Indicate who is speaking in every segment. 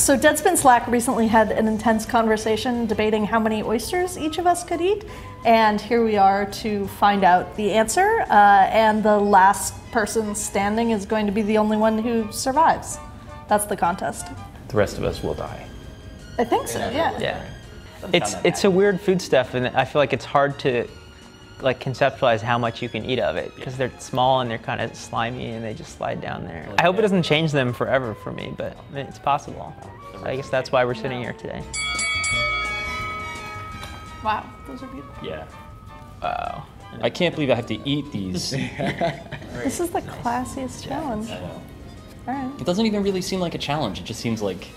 Speaker 1: So Deadspin Slack recently had an intense conversation debating how many oysters each of us could eat, and here we are to find out the answer, and the last person standing is going to be the only one who survives. That's the contest.
Speaker 2: The rest of us will die.
Speaker 1: I think so, yeah.
Speaker 3: Yeah. It's a weird foodstuff, and I feel like it's hard to like conceptualize how much you can eat of it because they're small and they're kind of slimy and they just slide down there. I hope it doesn't change them forever for me, but it's possible. So I guess that's why we're sitting here today.
Speaker 1: Wow, those are beautiful.
Speaker 2: Yeah.
Speaker 3: Wow.
Speaker 2: I can't believe I have to eat these.
Speaker 1: This is the classiest challenge.
Speaker 2: I know.
Speaker 1: All right.
Speaker 2: It doesn't even really seem like a challenge. It just seems like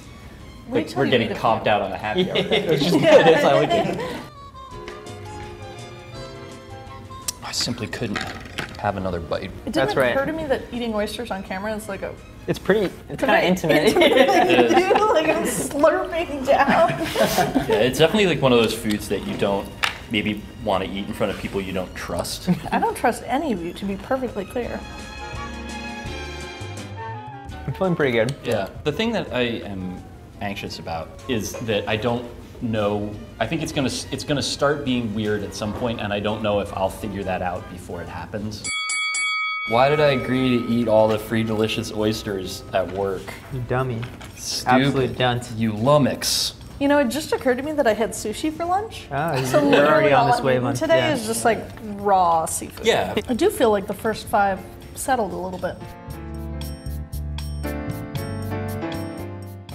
Speaker 1: Wait
Speaker 2: we're
Speaker 1: till
Speaker 2: getting
Speaker 1: you eat a
Speaker 2: comped
Speaker 1: few.
Speaker 2: out on a happy hour. It's just good. It's like, I simply couldn't have another bite.
Speaker 1: It didn't
Speaker 3: That's right.
Speaker 1: occur to me that eating oysters on camera is like a
Speaker 3: It's kind of intimate.
Speaker 1: like I'm slurping down.
Speaker 2: Yeah, it's definitely like one of those foods that you don't maybe want to eat in front of people you don't trust.
Speaker 1: I don't trust any of you, to be perfectly clear.
Speaker 3: I'm feeling pretty good.
Speaker 2: Yeah. The thing that I am anxious about is that I don't know. I think it's gonna start being weird at some point, and I don't know if I'll figure that out before it happens. Why did I agree to eat all the free delicious oysters at work?
Speaker 3: You dummy.
Speaker 2: Stupid.
Speaker 3: Absolute dunce.
Speaker 2: You lummox.
Speaker 1: You know, it just occurred to me that I had sushi for lunch.
Speaker 3: Oh,
Speaker 1: So
Speaker 3: you're
Speaker 1: literally
Speaker 3: already on
Speaker 1: all
Speaker 3: this
Speaker 1: I'm
Speaker 3: wavelength.
Speaker 1: eating today
Speaker 3: Yeah.
Speaker 1: is just like raw seafood.
Speaker 2: Yeah.
Speaker 1: I do feel like the first 5 settled a little bit.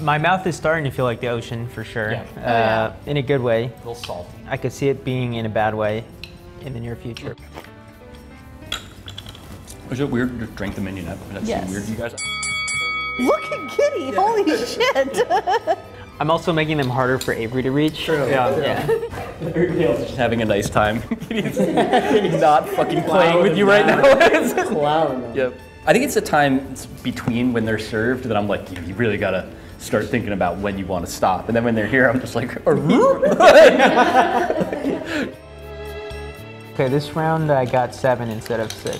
Speaker 3: My mouth is starting to feel like the ocean for sure.
Speaker 2: Yeah.
Speaker 3: In a good way.
Speaker 2: A little salty.
Speaker 3: I could see it being in a bad way in the near future.
Speaker 2: Was it weird to drink the mignonette? Did that
Speaker 1: Yes.
Speaker 2: seem weird to you guys?
Speaker 1: Look at Kitty, holy shit.
Speaker 3: I'm also making them harder for Avery to reach. True. Yeah.
Speaker 2: Everybody else is just having a nice time. He's not fucking playing with you right now. Yep. I think it's a time between when they're served that I'm like, you really gotta start thinking about when you want to stop. And then when they're here, I'm just like,
Speaker 3: Okay, this round I got 7 instead of 6.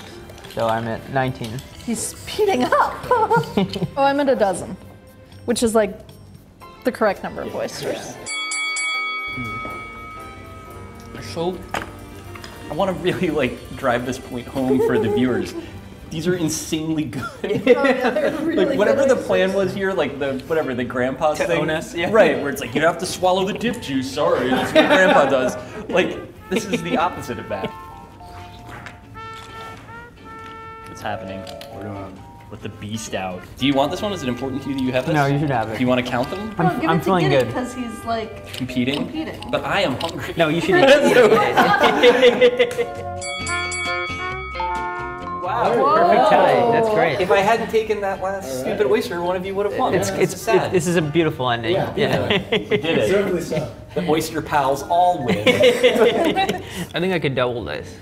Speaker 3: So I'm at 19.
Speaker 1: He's speeding up. Oh, I'm at a dozen, which is like the correct number of oysters.
Speaker 2: So, I want to really like drive this point home for the viewers. These are insanely good.
Speaker 1: Oh, yeah, they're really
Speaker 2: Like whatever
Speaker 1: good
Speaker 2: the plan was here, like the grandpa's thing.
Speaker 3: own us, yeah.
Speaker 2: Right, where it's like you have to swallow the dip juice. Sorry, that's what grandpa does. Like this is the opposite of that. What's happening? We're doing with the beast out. Do you want this one? Is it important to you that you have this?
Speaker 3: No, you should have
Speaker 2: Do
Speaker 3: it.
Speaker 2: you want to count them?
Speaker 1: Well, give
Speaker 3: I'm
Speaker 1: it to
Speaker 3: feeling
Speaker 1: Kitty
Speaker 3: good.
Speaker 1: because he's like
Speaker 2: Competing? But I am hungry.
Speaker 3: No, you should eat it. Wow, perfect tie. That's great.
Speaker 2: If I hadn't taken that last stupid oyster, one of you would have won. It's sad.
Speaker 3: This is a beautiful ending.
Speaker 2: We did it.
Speaker 4: Certainly so.
Speaker 2: The oyster pals all win.
Speaker 3: I think I could double this.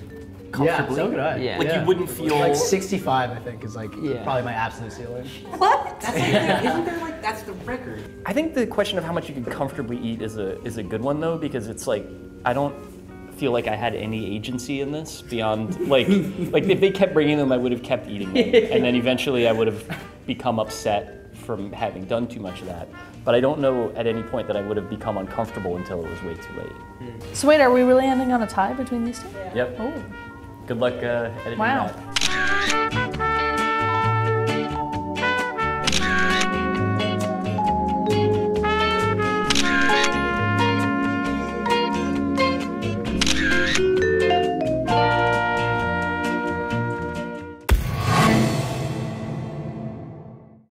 Speaker 4: Yeah, so could I.
Speaker 3: Yeah.
Speaker 2: Like you wouldn't feel
Speaker 4: Like 65, I think, is like
Speaker 3: Yeah.
Speaker 4: probably my absolute ceiling.
Speaker 1: what?
Speaker 2: Isn't there like that's the record? I think the question of how much you can comfortably eat is a good one though, because it's like I don't feel like I had any agency in this beyond like if they kept bringing them, I would have kept eating them, and then eventually I would have become upset from having done too much of that. But I don't know at any point that I would have become uncomfortable until it was way too late.
Speaker 1: So wait, are we really ending on a tie between these two?
Speaker 2: Yep.
Speaker 1: Oh.
Speaker 2: Good luck editing
Speaker 1: Wow.
Speaker 2: that.